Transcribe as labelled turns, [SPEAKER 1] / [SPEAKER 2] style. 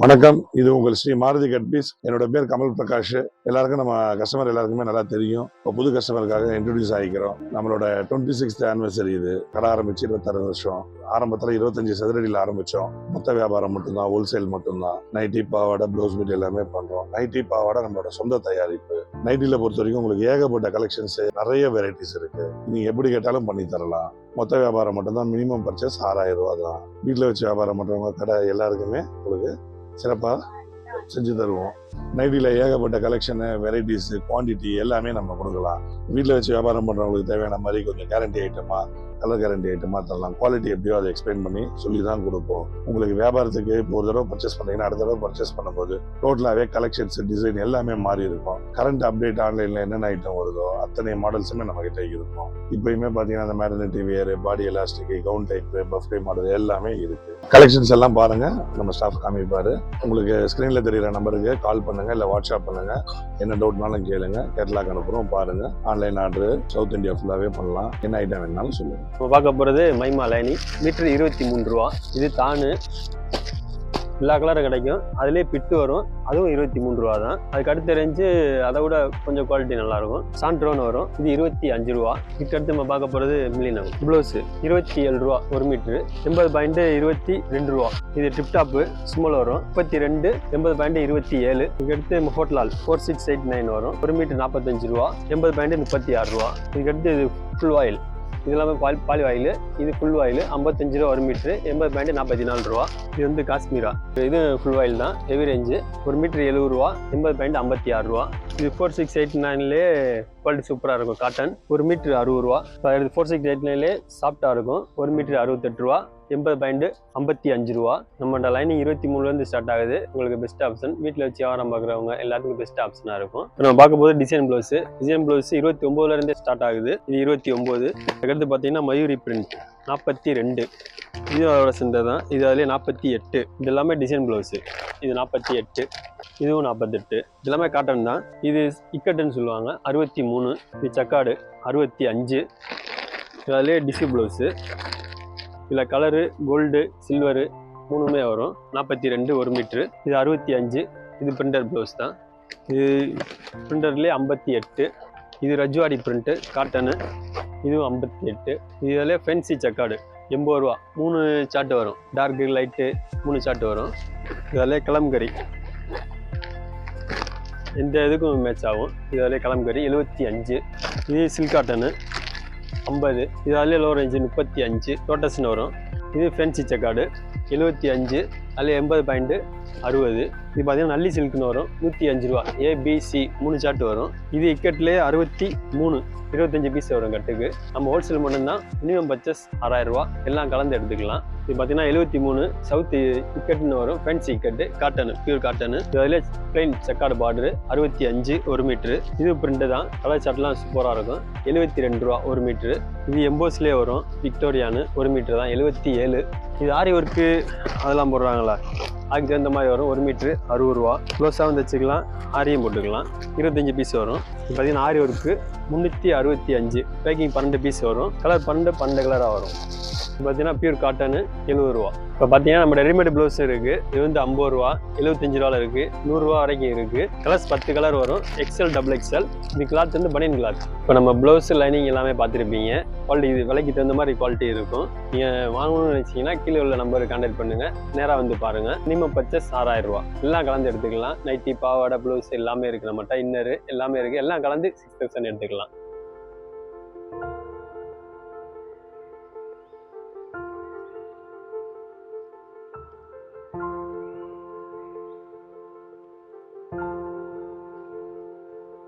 [SPEAKER 1] வணக்கம். இது உங்கள் ஸ்ரீ மாருதி கட்பீஸ். என்னோட பேர் கமல் பிரகாஷ். எல்லாருக்கும் நம்ம கஸ்டமர் எல்லாருக்குமே நல்லா தெரியும். இப்போ புது கஸ்டமருக்காக இன்ட்ரடியூஸ் ஆகிக்கிறோம். நம்மளோட 26th ஆனிவர்சரி இது. கடை ஆரம்பிச்சு 26 வருஷம். ஆரம்பத்தில் 25 சதுரடியில் ஆரம்பித்தோம். மொத்த வியாபாரம் மட்டும்தான், ஹோல்சேல் மட்டும்தான். நைட்டி, பாவாடை, ப்ளவுஸ் மீட் எல்லாமே பண்ணுறோம். நைட்டி, பாவாடை நம்மளோட சொந்த தயாரிப்பு. நைட்டியில் பொறுத்த வரைக்கும் உங்களுக்கு ஏகப்பட்ட கலெக்ஷன்ஸ், நிறைய வெரைட்டிஸ் இருக்கு. நீங்கள் எப்படி கேட்டாலும் பண்ணி தரலாம். மொத்த வியாபாரம் மட்டும்தான். மினிமம் பர்ச்சேஸ் 6000 ரூபா தான். வீட்டில் வச்சு வியாபாரம் பண்ணுறவங்க கடை எல்லாருக்குமே உங்களுக்கு சிறப்பாக செஞ்சு தருவோம். நைட்டியில் ஏகப்பட்ட கலெக்ஷனு, வெரைட்டிஸு, குவான்டிட்டி எல்லாமே நம்ம கொடுக்கலாம். வீட்டில் வச்சு வியாபாரம் பண்ணுறவங்களுக்கு தேவையான மாதிரி கொஞ்சம் கேரண்டி ஐட்டமா, கலர் கேரண்டி ஐட்டமா தரலாம். குவாலிட்டி எப்படியோ அதை எக்ஸ்பிளைன் பண்ணி சொல்லி தான் கொடுப்போம். உங்களுக்கு வியாபாரத்துக்கு இப்போ ஒரு தடவை பர்ச்சேஸ் பண்ணீங்கன்னா அடுத்த தடவை பர்ச்சேஸ் பண்ணும்போது டோட்டலாகவே கலெக்ஷன்ஸ், டிசைன் எல்லாமே மாறி இருக்கும். கரண்ட் அப்டேட் ஆன்லைனில் என்னென்ன ஐட்டம் வருதோ அத்தனை மாடல்ஸுமே நம்ம கிட்ட இருக்கும். இப்போயுமே பார்த்தீங்கன்னா அந்த மேரினேட்டிவ் வேர், பாடி எலாஸ்டிக், கவுன் டைப், பஃப்டே மாடல் எல்லாமே இருக்கு. கலெக்ஷன்ஸ் எல்லாம் பாருங்க, நம்ம ஸ்டாஃப் காமிப்பாரு. உங்களுக்கு ஸ்க்ரீனில் தெரிகிற நம்பருக்கு கால் பண்ணுங்க, இல்லை வாட்ஸ்அப் பண்ணுங்க. என்ன டவுட்னாலும் கேளுங்க, கேட்லாக் அனுப்புறோம், பாருங்க. ஆன்லைன் ஆர்டர் சவுத் இந்தியா ஃபுல்லாகவே பண்ணலாம். என்ன ஐட்டம் வேணாலும் சொல்லுங்க.
[SPEAKER 2] இப்போ பார்க்க போகிறது மைமா லைனி, மீட்டர் 23 ரூபா. இது தானு எல்லா கலரும் கிடைக்கும். அதுலேயே பிட்டு வரும், அதுவும் 23 ரூபா தான். அதுக்கு அடுத்த ரேஞ்சு அதை விட கொஞ்சம் குவாலிட்டி நல்லாயிருக்கும். சாண்ட்ரோன்னு வரும், இது 25 ரூபா. இதுக்கு அடுத்து நம்ம பார்க்க போகிறது மில்லினம் ப்ளவுஸு 27 ரூபா ஒரு மீட்ரு. 80 பாயிண்ட் 22 ரூபா. இது டிப்டாப்பு ஸ்மால் வரும், 32. 80 பாயிண்ட் 27. இதுக்கு அடுத்து ஹோட்டலால் 4689 வரும், ஒரு மீட்ரு 45 ரூபா. 80 பாயிண்ட் 36 ரூபா. இதுக்கு அடுத்து இது ஃபுல் ஆயில், இது எல்லாமே பாலி ஆயில். இது ஃபுல் ஆயில் 55 ரூபா ஒரு மீட்ரு. 80 பாயிண்ட் 44 ரூபா. இது வந்து காஷ்மீரா, இது ஃபுல் ஆயில் தான், ஹெவி ரேஞ்சு. ஒரு மீட்ரு 70 ரூபா. 80 பாயிண்ட் 56 ரூபா. இது 4689லே குவாலிட்டி சூப்பராக இருக்கும். காட்டன் ஒரு மீட்ரு 60 ரூபா. 4689லே சாஃப்டாக இருக்கும். ஒரு மீட்ரு 68 ரூபா. 80 பாயிண்ட் 55 ரூபா. நம்மளோட லைனிங் 23லேருந்து ஸ்டார்ட் ஆகுது. உங்களுக்கு பெஸ்ட் ஆப்ஷன். வீட்டில் வச்சு வியாபாரம் பார்க்குறவங்க எல்லாத்துக்கும் பெஸ்ட் ஆப்ஷனாக இருக்கும். நம்ம பார்க்க போது டிசைன் ப்ளவுஸு. டிசைன் ப்ளவுஸ் 29லேருந்தே ஸ்டார்ட் ஆகுது. இது 29. அதுக்கடுத்து பார்த்தீங்கன்னா மயூரி பிரிண்ட் 42. இது அதோட சேர்ந்த தான். இது அதிலே 48. இது எல்லாமே டிசைன் ப்ளவுஸு. இது 48. இதுவும் 48. இது எல்லாமே காட்டன் தான். இது இக்கட்டுன்னு சொல்லுவாங்க, 63. இது சக்காடு 65. இது அதிலே டிசி ப்ளவுஸு. இதில் கலரு, கோல்டு, சில்வரு மூணுமே வரும். 42 ஒரு மீட்ரு. இது 65. இது பிரிண்டர் ப்ளவுஸ் தான். இது பிரிண்டர்லேயே 58. இது ரஜ்வாடி பிரிண்ட்டு காட்டனு, இதுவும் 58. இதில் ஃபென்சி சக்காடு 80 ரூபா. 3 சார்ட்டு வரும், டார்க்கு, லைட்டு 3 சார்ட்டு வரும். இதில் கலம்கரி எந்த இதுக்கும் மேட்ச் ஆகும். இதில் கலம்கரி 75. இது சில்க் காட்டனு 50. இது அதில் லோ ரேஞ்சு 35 லோட்டஸ்னு வரும். இது ஃபென்சி செக்காடு 75. அதில் 80 பாயிண்ட் 60. இது பார்த்தீங்கன்னா நல்லி சில்க்னு வரும், 105 ரூபா. ABC 3 சார்ட்டு வரும். இது இக்கட்லேயே 63. 25 பீஸ் வரும் கட்டுக்கு. நம்ம ஹோல்சேல் மட்டும்தான். மினிமம் பர்ச்சேஸ் 6000 ரூபா. எல்லாம் கலந்து எடுத்துக்கலாம். இது பார்த்தீங்கன்னா 73 சவுத் இக்கட்டுன்னு வரும், ஃபேன்சி இக்கட்டு காட்டனு, பியூர் காட்டனு. இது அதில் பிளைன் செக்காடு பார்டரு 65 ஒரு மீட்ரு. இது பிரிண்ட் தான், கலர் சார்ட்லாம் சூப்பராக இருக்கும். 72 ரூபா ஒரு மீட்ரு. இது எம்போஸ்லேயே வரும், விக்டோரியானு ஒரு மீட்ரு தான், 77. இது ஆரி ஒர்க்கு அதெல்லாம் போடுறாங்களா, அதுக்கு தகுந்த மாதிரி வரும். ஒரு மீட்ரு 60 ரூபா. க்ளோஸாகவும் தைச்சிக்கலாம், ஆரியும் போட்டுக்கலாம். 25 பீஸ் வரும். இது பார்த்தீங்கன்னா ஆரி ஒர்க்கு 365. பேக்கிங் 12 பீஸ் வரும். கலர் 12 கலராக வரும். இது பார்த்தீங்கன்னா பியூர் காட்டனு 70 ரூபா. இப்போ பார்த்தீங்கன்னா நம்ம ரெடிமேட் ப்ளவுஸ் இருக்குது. இது வந்து 50 ரூபா, 75 ரூபாவில் இருக்குது, 100 ரூபா வரைக்கும் இருக்குது. கலர்ஸ் 10 கலர் வரும். XL, XXL. இது கிளாத் வந்து பனியன் கிளாத். இப்போ நம்ம ப்ளவுஸ் லைனிங் எல்லாமே பார்த்துருப்பீங்க. குவாலிட்டி இது விலைக்கு தகுந்த மாதிரி குவாலிட்டி இருக்கும். நீங்கள் வாங்கணும்னு நினச்சிங்கன்னா கீழே உள்ள நம்பருக்கு கான்டாக்ட் பண்ணுங்கள், நேராக வந்து பாருங்கள். மினிமம் பர்ச்சேஸ் 6000 ரூபா. எல்லாம் கலந்து எடுத்துக்கலாம். நைட்டி, பாவாடை, ப்ளவுஸ் எல்லாமே இருக்குது நம்மகிட்ட. இன்னரு எல்லாமே இருக்குது. எல்லாம் கலந்து 6000 எடுத்துக்கலாம்.